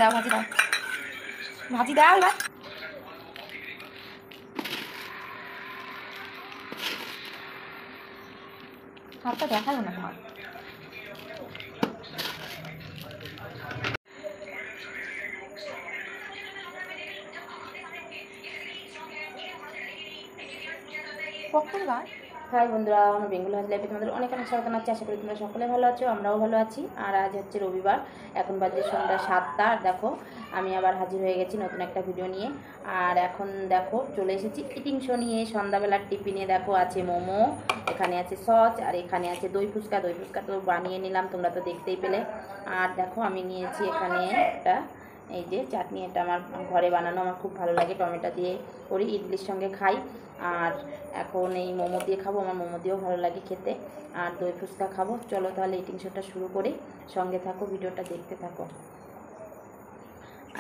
দাও ভাজি দাও, ভাজি দাও এবার। হাতটা দেখালো না তোমার। কখন গাছ। হাই বন্ধুরা, আমার বেঙ্গল হাউস লাইফে তোমাদের অনেক অনেক স্বাগত জানাচ্ছি। আশা করি তোমরা সকলে ভালো আছো, আমরাও ভালো আছি। আর আজ হচ্ছে রবিবার, এখন বাজে সন্ধ্যা 7টা। আর দেখো আমি আবার হাজির হয়ে গেছি নতুন একটা ভিডিও নিয়ে। আর এখন দেখো চলে এসেছি ইটিং শো নিয়ে। সন্ধ্যাবেলার টিফিনে দেখো আছে মোমো, এখানে আছে সস, আর এখানে আছে দই ফুচকা। দই ফুচকা তো বানিয়ে নিলাম, তোমরা তো দেখতেই পেলে। আর দেখো আমি নিয়েছি এখানে একটা এই যে চাটনি, এটা আমার ঘরে বানানো, আমার খুব ভালো লাগে, টমেটো দিয়ে করি, ইডলির সঙ্গে খাই। আর এখন এই মোমো দিয়ে খাবো, আমার মোমো দিয়েও ভালো লাগে খেতে। আর দই ফুচকা খাবো। চলো তাহলে ইটিং শোটা শুরু করি, সঙ্গে থাকো, ভিডিওটা দেখতে থাকো।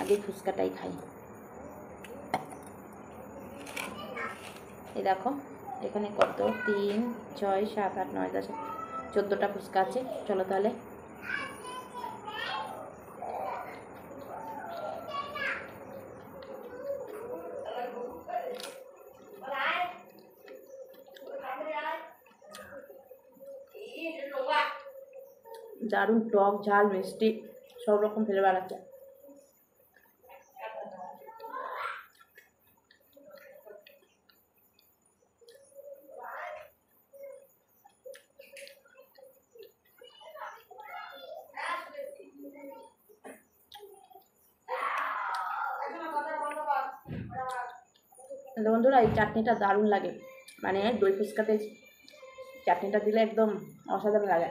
আগে ফুচকাটাই খাই। এই দেখো এখানে কত 3, 6, 7, 8, 9, 10, 14টা ফুচকা আছে। চলো তাহলে। দারুণ টক ঝাল মিষ্টি সব রকম ফ্লেভার আছে। বন্ধুরা এই চাটনিটা দারুণ লাগে, মানে দই ফুচকাতে চাটনিটা দিলে একদম অসাধারণ লাগে।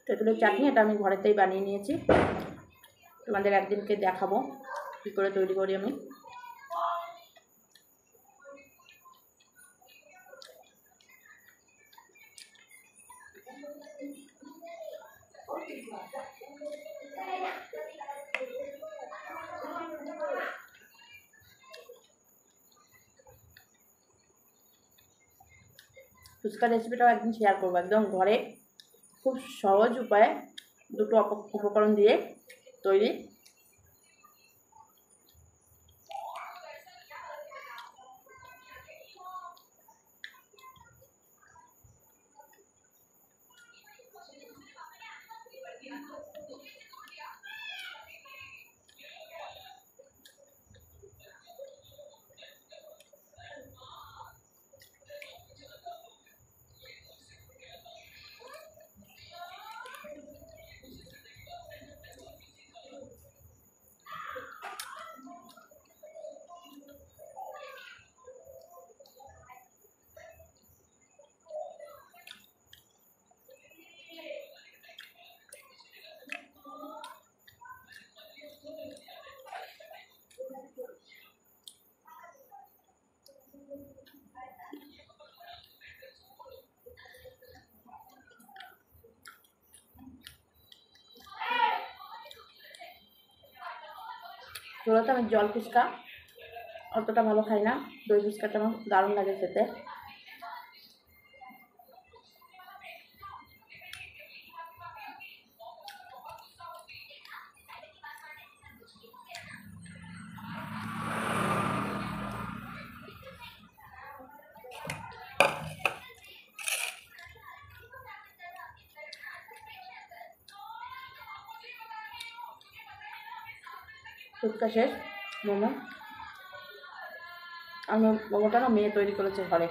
তেঁতুলের চাটনি এটা আমি ঘরেতেই বানিয়ে নিয়েছি, তোমাদের একদিনকে দেখাবো কী করে তৈরি করি আমি। ফুচকার রেসিপিটাও একদিন শেয়ার করবো, একদম ঘরে খুব সহজ উপায়ে দুটো উপকরণ দিয়ে তৈরি। তো আমি জল ফুচকা অতটা ভালো খাই না, দই ফুচকাটা আমার দারুণ লাগে খেতে। ফুচকা শেষ, মোমো। আমি মোমোটা না মেয়ে তৈরি করেছে ঘরে।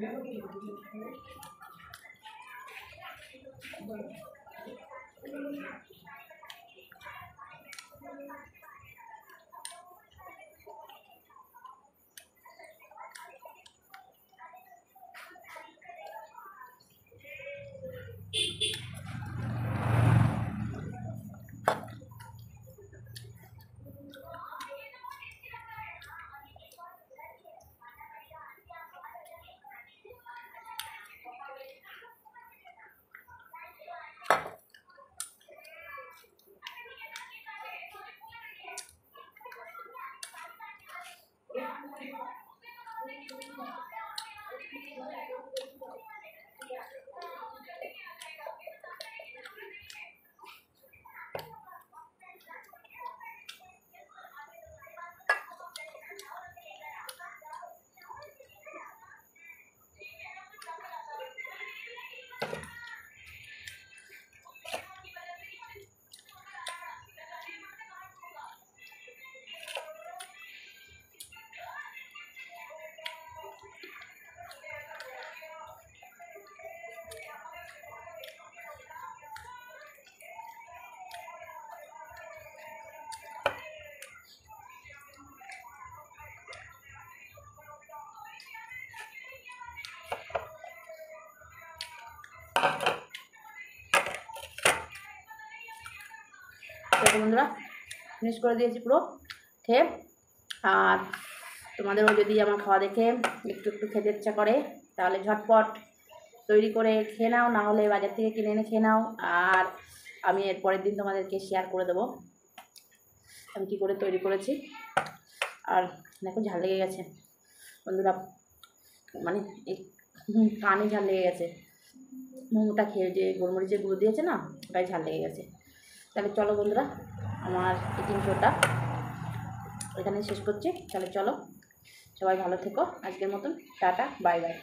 দেখো বন্ধুরা, ফিনিশ করে দিয়েছি পুরো খেয়ে। আর তোমাদেরও যদি আমার খাওয়া দেখে একটু একটু খেতে ইচ্ছা করে তাহলে ঝটপট তৈরি করে খেয়ে নাও, না হলে বাজার থেকে কিনে এনে খেয়ে নাও। আর আমি এর পরের দিন তোমাদেরকে শেয়ার করে দেবো আমি কী করে তৈরি করেছি। আর দেখো ঝাল লেগে গেছে বন্ধুরা, মানে এই কানে ঝাল লেগে গেছে। মোমোটা খেয়ে যে গোলমরিচের গুঁড়ো দিয়েছে না, ওটাই ঝাল লেগে গেছে। তাহলে চলো বন্ধুরা, আমার ইটিং শোটা এখানে শেষ করছি। তাহলে চলো, সবাই ভালো থেকো। আজকের মতন টাটা, বাই বাই।